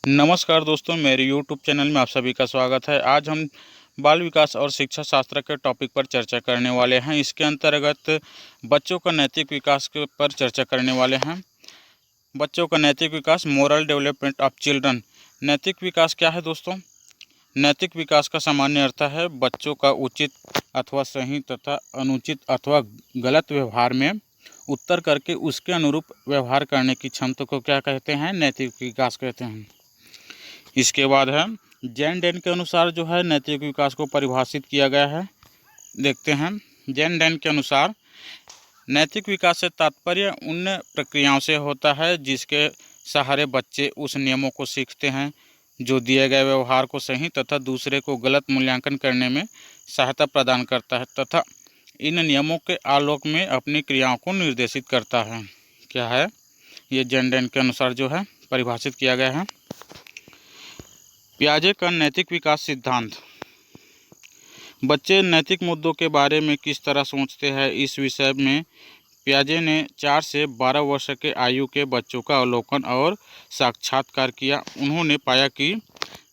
नमस्कार दोस्तों, मेरे YouTube चैनल में आप सभी का स्वागत है। आज हम बाल विकास और शिक्षा शास्त्र के टॉपिक पर चर्चा करने वाले हैं। इसके अंतर्गत बच्चों का नैतिक विकास के पर चर्चा करने वाले हैं। बच्चों का नैतिक विकास, मोरल डेवलपमेंट ऑफ चिल्ड्रन। नैतिक विकास क्या है दोस्तों? नैतिक विकास का सामान्य अर्थ है बच्चों का उचित अथवा सही तथा अनुचित अथवा गलत व्यवहार में उत्तर करके उसके अनुरूप व्यवहार करने की क्षमता को क्या कहते हैं? नैतिक विकास कहते हैं। इसके बाद है जैन डेन के अनुसार जो है नैतिक विकास को परिभाषित किया गया है। देखते हैं। जैन डेन के अनुसार नैतिक विकास से तात्पर्य उन प्रक्रियाओं से होता है जिसके सहारे बच्चे उस नियमों को सीखते हैं जो दिए गए व्यवहार को सही तथा दूसरे को गलत मूल्यांकन करने में सहायता प्रदान करता है तथा इन नियमों के आलोक में अपनी क्रियाओं को निर्देशित करता है। क्या है ये? जैन डेन के अनुसार जो है परिभाषित किया गया है। पियाजे का नैतिक विकास सिद्धांत। बच्चे नैतिक मुद्दों के बारे में किस तरह सोचते हैं, इस विषय में पियाजे ने 4 से 12 वर्ष के आयु के बच्चों का अवलोकन और साक्षात्कार किया। उन्होंने पाया कि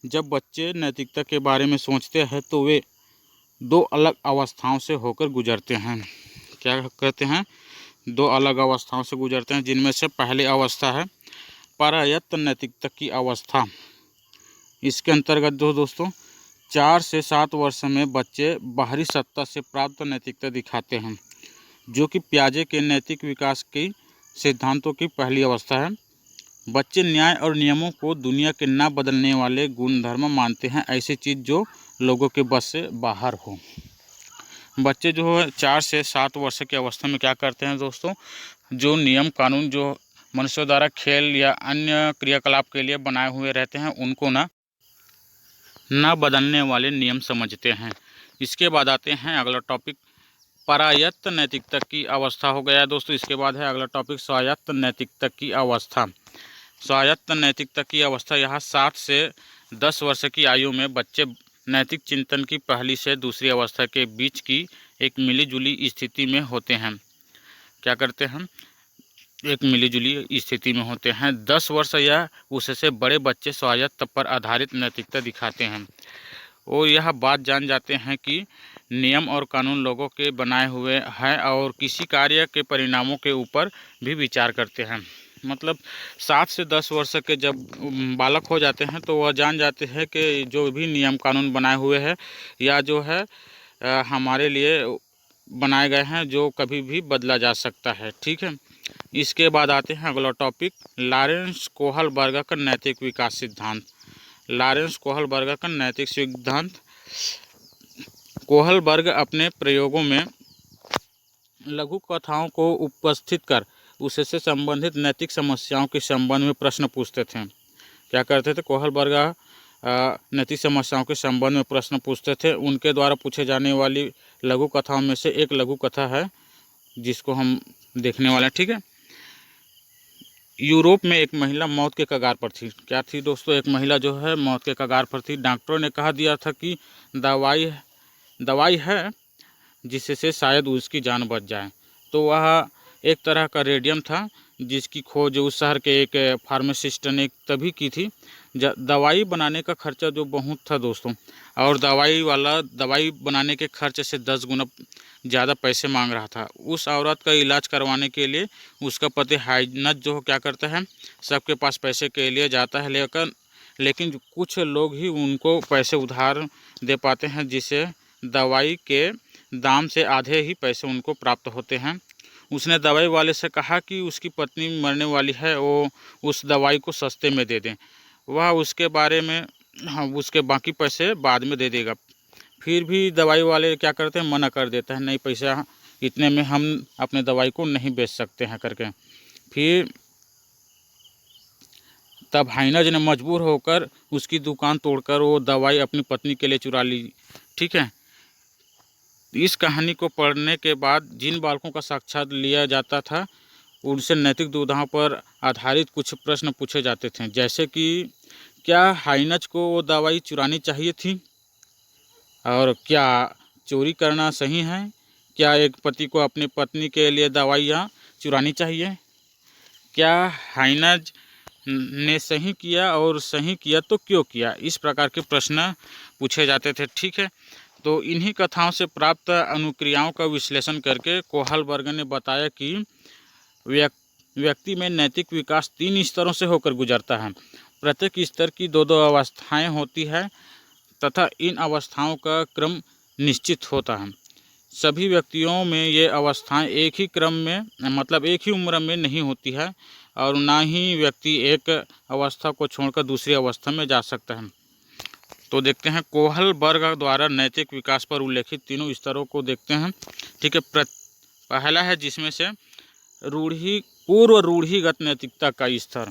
जब बच्चे नैतिकता के बारे में सोचते हैं तो वे 2 अलग अवस्थाओं से होकर गुजरते हैं। क्या कहते हैं? 2 अलग अवस्थाओं से गुजरते हैं, जिनमें से पहली अवस्था है परायत्त नैतिकता की अवस्था। इसके अंतर्गत दोस्तों 4 से 7 वर्ष में बच्चे बाहरी सत्ता से प्राप्त नैतिकता दिखाते हैं, जो कि पियाजे के नैतिक विकास के सिद्धांतों की पहली अवस्था है। बच्चे न्याय और नियमों को दुनिया के ना बदलने वाले गुणधर्म मानते हैं, ऐसी चीज़ जो लोगों के बस से बाहर हो। बच्चे जो है 4 से 7 वर्ष की अवस्था में क्या करते हैं दोस्तों? जो नियम कानून जो मनुष्यों द्वारा खेल या अन्य क्रियाकलाप के लिए बनाए हुए रहते हैं उनको ना बदलने वाले नियम समझते हैं। इसके बाद आते हैं अगला टॉपिक परायत्त नैतिकता की अवस्था हो गया दोस्तों। इसके बाद है अगला टॉपिक स्वायत्त नैतिकता की अवस्था। स्वायत्त नैतिकता की अवस्था यहाँ 7 से 10 वर्ष की आयु में बच्चे नैतिक चिंतन की पहली से दूसरी अवस्था के बीच की एक मिलीजुली स्थिति में होते हैं। क्या करते हैं? एक मिलीजुली स्थिति में होते हैं। 10 वर्ष या उससे बड़े बच्चे स्वायत्त पर आधारित नैतिकता दिखाते हैं। वो यह बात जान जाते हैं कि नियम और कानून लोगों के बनाए हुए हैं और किसी कार्य के परिणामों के ऊपर भी विचार करते हैं। मतलब 7 से 10 वर्ष के जब बालक हो जाते हैं तो वह जान जाते हैं कि जो भी नियम कानून बनाए हुए हैं या जो है हमारे लिए बनाए गए हैं, जो कभी भी बदला जा सकता है। ठीक है। इसके बाद आते हैं अगला टॉपिक लॉरेंस कोहलबर्ग का नैतिक विकास सिद्धांत। लॉरेंस कोहलबर्ग का नैतिक सिद्धांत। कोहलबर्ग अपने प्रयोगों में लघु कथाओं को उपस्थित कर उससे संबंधित नैतिक समस्याओं के संबंध में प्रश्न पूछते थे। क्या करते थे? कोहलबर्ग नैतिक समस्याओं के संबंध में प्रश्न पूछते थे। उनके द्वारा पूछे जाने वाली लघु कथाओं में से एक लघु कथा है जिसको हम देखने वाले हैं। ठीक है। यूरोप में एक महिला मौत के कगार पर थी। क्या थी दोस्तों? एक महिला जो है मौत के कगार पर थी। डॉक्टरों ने कहा दिया था कि दवाई है जिससे शायद उसकी जान बच जाए। तो वह एक तरह का रेडियम था जिसकी खोज उस शहर के एक फार्मासिस्ट ने तभी की थी। दवाई बनाने का खर्चा जो बहुत था दोस्तों, और दवाई बनाने के खर्चे से 10 गुना ज़्यादा पैसे मांग रहा था। उस औरत का इलाज करवाने के लिए उसका पति हाइनज जो क्या करता है, सबके पास पैसे के लिए जाता है लेकिन कुछ लोग ही उनको पैसे उधार दे पाते हैं, जिससे दवाई के दाम से आधे ही पैसे उनको प्राप्त होते हैं। उसने दवाई वाले से कहा कि उसकी पत्नी मरने वाली है, वो उस दवाई को सस्ते में दे दें। वह उसके बारे में उसके बाकी पैसे बाद में दे देगा। फिर भी दवाई वाले क्या करते हैं? मना कर देता है, नहीं पैसा इतने में हम अपने दवाई को नहीं बेच सकते हैं करके। फिर तब हाइनज ने मजबूर होकर उसकी दुकान तोड़कर वो दवाई अपनी पत्नी के लिए चुरा ली। ठीक है। इस कहानी को पढ़ने के बाद जिन बालकों का साक्षात लिया जाता था उनसे नैतिक दुविधाओं पर आधारित कुछ प्रश्न पूछे जाते थे, जैसे कि क्या हाइनज को वो दवाई चुरानी चाहिए थी, और क्या चोरी करना सही है, क्या एक पति को अपनी पत्नी के लिए दवाइयाँ चुरानी चाहिए, क्या हाइनज ने सही किया और सही किया तो क्यों किया, इस प्रकार के प्रश्न पूछे जाते थे। ठीक है, तो इन्हीं कथाओं से प्राप्त अनुक्रियाओं का विश्लेषण करके कोहलबर्ग ने बताया कि व्यक्ति में नैतिक विकास 3 स्तरों से होकर गुजरता है। प्रत्येक स्तर की दो दो अवस्थाएं होती है तथा इन अवस्थाओं का क्रम निश्चित होता है। सभी व्यक्तियों में ये अवस्थाएं एक ही क्रम में मतलब एक ही उम्र में नहीं होती है और ना ही व्यक्ति एक अवस्था को छोड़कर दूसरी अवस्था में जा सकता है। तो देखते हैं कोहलबर्ग द्वारा नैतिक विकास पर उल्लेखित तीनों स्तरों को देखते हैं। ठीक है, पहला है जिसमें से पूर्व रूढ़िगत नैतिकता का स्तर।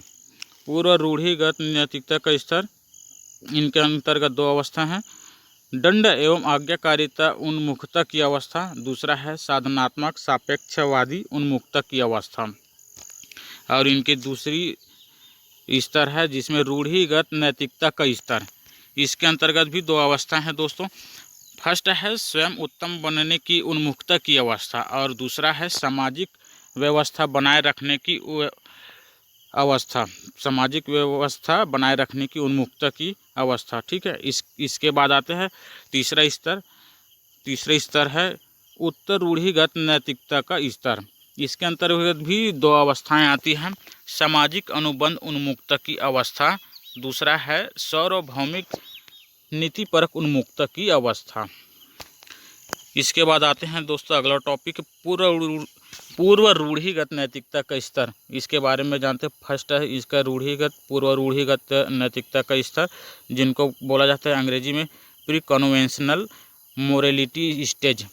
पूर्व रूढ़िगत नैतिकता का स्तर, इनके अंतर्गत दो अवस्था हैं, दंड एवं आज्ञाकारिता उन्मुखता की अवस्था, दूसरा है साधनात्मक सापेक्षवादी उन्मुखता की अवस्था। और इनकी दूसरी स्तर है जिसमें रूढ़िगत नैतिकता का स्तर। इसके अंतर्गत भी दो अवस्था हैं दोस्तों। फर्स्ट है स्वयं उत्तम बनने की उन्मुखता की अवस्था और दूसरा है सामाजिक व्यवस्था बनाए रखने की अवस्था, सामाजिक व्यवस्था बनाए रखने की उन्मुखता की अवस्था। ठीक है, इसके बाद आते हैं तीसरा स्तर है उत्तर रूढ़िगत नैतिकता का स्तर। इसके अंतर्गत भी दो अवस्थाएं आती हैं, सामाजिक अनुबंध उन्मुखता की अवस्था, दूसरा है सार्वभौमिक नीतिपरक उन्मुखता की अवस्था। इसके बाद आते हैं दोस्तों अगला टॉपिक पूर्व रूढ़िगत नैतिकता का स्तर। इसके बारे में जानते हैं। फर्स्ट है इसका पूर्व रूढ़िगत नैतिकता का स्तर, जिनको बोला जाता है अंग्रेजी में प्री कन्वेंशनल मोरलिटी स्टेज।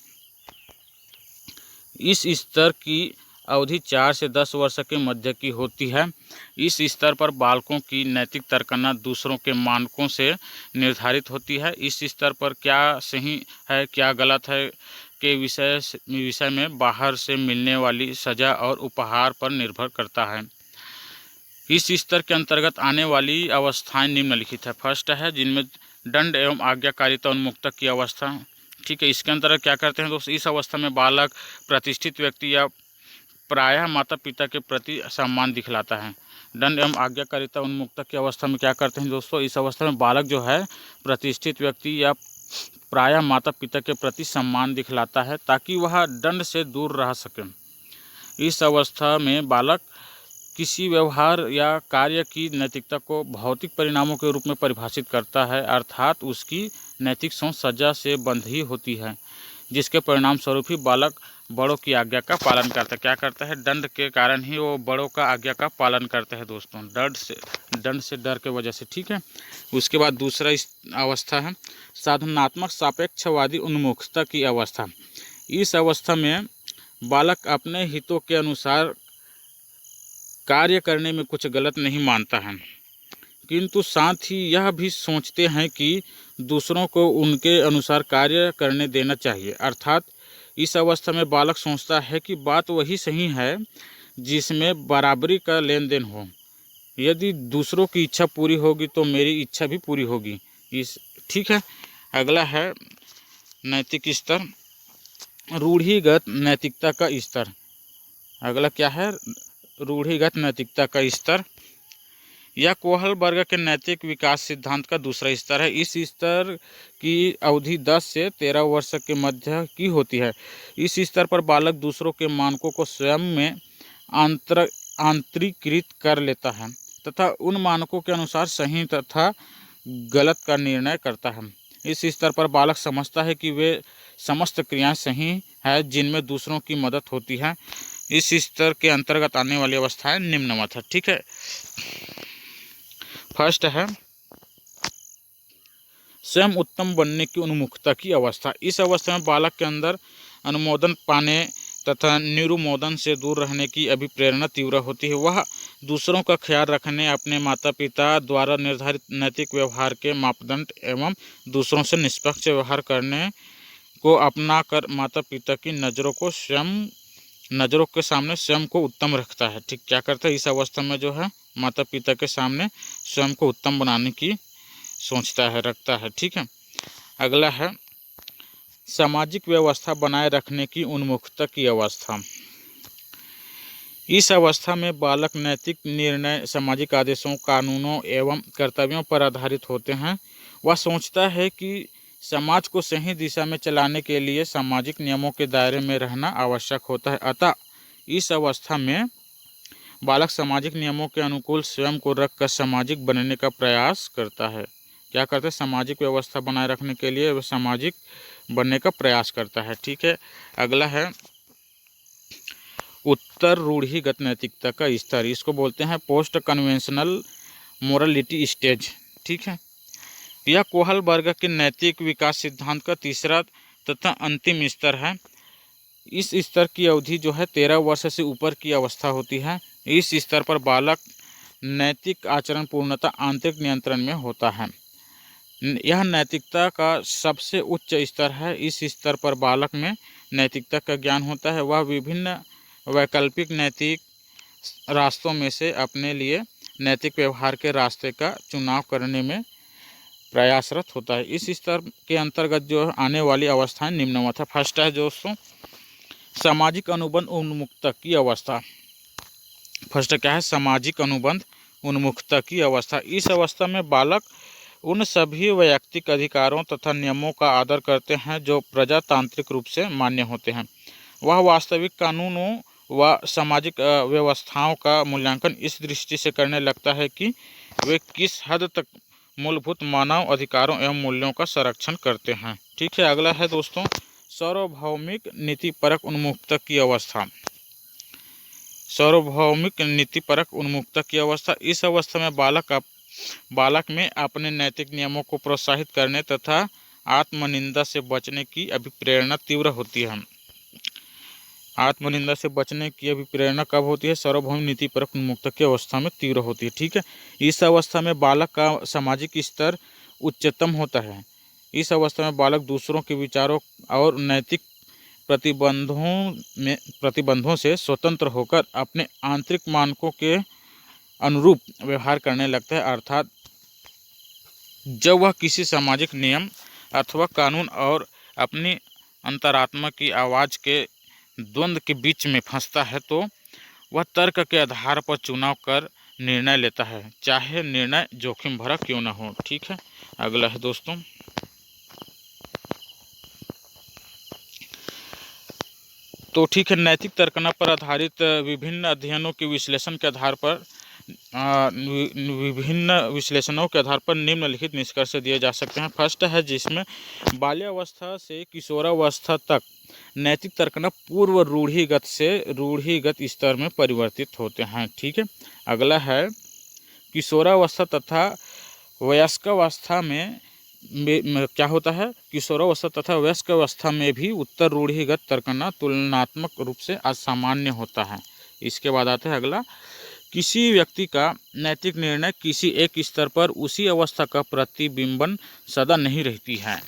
इस स्तर की अवधि 4 से 10 वर्ष के मध्य की होती है। इस स्तर पर बालकों की नैतिक तर्कना दूसरों के मानकों से निर्धारित होती है। इस स्तर पर क्या सही है क्या गलत है के विषय में बाहर से मिलने वाली सजा और उपहार पर निर्भर करता है। इस स्तर के अंतर्गत आने वाली अवस्थाएं निम्नलिखित है। फर्स्ट है जिनमें दंड एवं आज्ञाकारिता उन्मुक्ता की अवस्था। ठीक है, इसके अंतर्गत क्या करते हैं दोस्तों, इस अवस्था में बालक प्रतिष्ठित व्यक्ति या प्रायः माता पिता के प्रति सम्मान दिखलाता है। दंड एवं आज्ञाकारिता उन्मुक्ता की अवस्था में क्या करते हैं दोस्तों, इस अवस्था में बालक जो है प्रतिष्ठित व्यक्ति या प्रायः माता पिता के प्रति सम्मान दिखलाता है ताकि वह दंड से दूर रह सके। इस अवस्था में बालक किसी व्यवहार या कार्य की नैतिकता को भौतिक परिणामों के रूप में परिभाषित करता है, अर्थात उसकी नैतिक सोच सजा से बंधी होती है, जिसके परिणाम स्वरूप ही बालक बड़ों की आज्ञा का पालन करता है। क्या करता है, दंड के कारण ही वो बड़ों का आज्ञा का पालन करते हैं दोस्तों, दंड से डर के वजह से। ठीक है, उसके बाद दूसरा अवस्था है साधनात्मक सापेक्षवादी उन्मुखता की अवस्था। इस अवस्था में बालक अपने हितों के अनुसार कार्य करने में कुछ गलत नहीं मानता है, किंतु साथ ही यह भी सोचते हैं कि दूसरों को उनके अनुसार कार्य करने देना चाहिए। अर्थात इस अवस्था में बालक सोचता है कि बात वही सही है जिसमें बराबरी का लेन देन हो। यदि दूसरों की इच्छा पूरी होगी तो मेरी इच्छा भी पूरी होगी। ठीक है, अगला है नैतिक स्तर, रूढ़िगत नैतिकता का स्तर। अगला क्या है, रूढ़िगत नैतिकता का स्तर। यह कोहलबर्ग के नैतिक विकास सिद्धांत का दूसरा स्तर है। इस स्तर की अवधि 10 से 13 वर्ष के मध्य की होती है। इस स्तर पर बालक दूसरों के मानकों को स्वयं में आंतरिकृत कर लेता है तथा उन मानकों के अनुसार सही तथा गलत का निर्णय करता है। इस स्तर पर बालक समझता है कि वे समस्त क्रियाएं सही है जिनमें दूसरों की मदद होती है। इस स्तर के अंतर्गत आने वाली अवस्थाएं निम्नवत है। ठीक है, फर्स्ट है स्वयं उत्तम बनने की उन्मुखता की अवस्था। इस अवस्था में बालक के अंदर अनुमोदन पाने तथा निरुमोदन से दूर रहने की अभिप्रेरणा तीव्र होती है। वह दूसरों का ख्याल रखने, अपने माता पिता द्वारा निर्धारित नैतिक व्यवहार के मापदंड एवं दूसरों से निष्पक्ष व्यवहार करने को अपना कर माता पिता की नज़रों के सामने स्वयं को उत्तम रखता है। ठीक, क्या करता है, इस अवस्था में जो है माता पिता के सामने स्वयं को उत्तम बनाने की सोचता है, रखता है। ठीक है, अगला है सामाजिक व्यवस्था बनाए रखने की उन्मुखता की अवस्था। इस अवस्था में बालक नैतिक निर्णय सामाजिक आदेशों, कानूनों एवं कर्तव्यों पर आधारित होते हैं। वह सोचता है कि समाज को सही दिशा में चलाने के लिए सामाजिक नियमों के दायरे में रहना आवश्यक होता है। अतः इस अवस्था में बालक सामाजिक नियमों के अनुकूल स्वयं को रखकर सामाजिक बनने का प्रयास करता है। क्या करता है? सामाजिक व्यवस्था बनाए रखने के लिए वह सामाजिक बनने का प्रयास करता है। ठीक है, अगला है उत्तर रूढ़िगत नैतिकता का स्तर। इसको बोलते हैं पोस्ट कन्वेंशनल मोरलिटी स्टेज। ठीक है, यह कोहलबर्ग के नैतिक विकास सिद्धांत का तीसरा तथा अंतिम स्तर है। इस स्तर की अवधि जो है 13 वर्ष से ऊपर की अवस्था होती है। इस स्तर पर बालक नैतिक आचरण पूर्णतः आंतरिक नियंत्रण में होता है। यह नैतिकता का सबसे उच्च स्तर है। इस स्तर पर बालक में नैतिकता का ज्ञान होता है। वह विभिन्न वैकल्पिक नैतिक रास्तों में से अपने लिए नैतिक व्यवहार के रास्ते का चुनाव करने में प्रयासरत होता है। इस स्तर के अंतर्गत जो आने वाली अवस्थाएं निम्नवत है। फर्स्ट है दोस्तों सामाजिक अनुबंध उन्मुक्तता की अवस्था। फर्स्ट क्या है? सामाजिक अनुबंध उन्मुक्तता की अवस्था। इस अवस्था में बालक उन सभी वैयक्तिक अधिकारों तथा नियमों का आदर करते हैं जो प्रजातांत्रिक रूप से मान्य होते हैं। वह वास्तविक कानूनों व सामाजिक व्यवस्थाओं का मूल्यांकन इस दृष्टि से करने लगता है कि वे किस हद तक मूलभूत मानव अधिकारों एवं मूल्यों का संरक्षण करते हैं। ठीक है, अगला है दोस्तों सार्वभौमिक नीतिपरक उन्मुक्तता की अवस्था। सार्वभौमिक नीतिपरक उन्मुक्तता की अवस्था। इस अवस्था में बालक में अपने नैतिक नियमों को प्रोत्साहित करने तथा आत्मनिंदा से बचने की अभिप्रेरणा तीव्र होती है। आत्मनिंदा से बचने की अभिप्रेरणा कब होती है? सार्वभौमिक नीतिपरक उन्मुक्तता की अवस्था में तीव्र होती है। ठीक है, इस अवस्था में बालक का सामाजिक स्तर उच्चतम होता है। इस अवस्था में बालक दूसरों के विचारों और नैतिक प्रतिबंधों से स्वतंत्र होकर अपने आंतरिक मानकों के अनुरूप व्यवहार करने लगता है। अर्थात जब वह किसी सामाजिक नियम अथवा कानून और अपनी अंतरात्मा की आवाज़ के द्वंद्व के बीच में फंसता है तो वह तर्क के आधार पर चुनाव कर निर्णय लेता है, चाहे निर्णय जोखिम भरा क्यों न हो। ठीक है, अगला है दोस्तों तो ठीक है, नैतिक तर्कना पर आधारित विभिन्न अध्ययनों के विश्लेषण के आधार पर विभिन्न विश्लेषणों के आधार पर निम्नलिखित निष्कर्ष दिए जा सकते हैं। फर्स्ट है जिसमें बाल्यावस्था से किशोरावस्था तक नैतिक तर्कना पूर्व रूढ़िगत से रूढ़िगत स्तर में परिवर्तित होते हैं। ठीक है, अगला है किशोरावस्था तथा वयस्कावस्था में क्या होता है? किशोरावस्था तथा वयस्कावस्था में भी उत्तर रूढ़िगत तर्कना तुलनात्मक रूप से असामान्य होता है। इसके बाद आता है अगला, किसी व्यक्ति का नैतिक निर्णय किसी एक स्तर पर उसी अवस्था का प्रतिबिंबन सदा नहीं रहती है।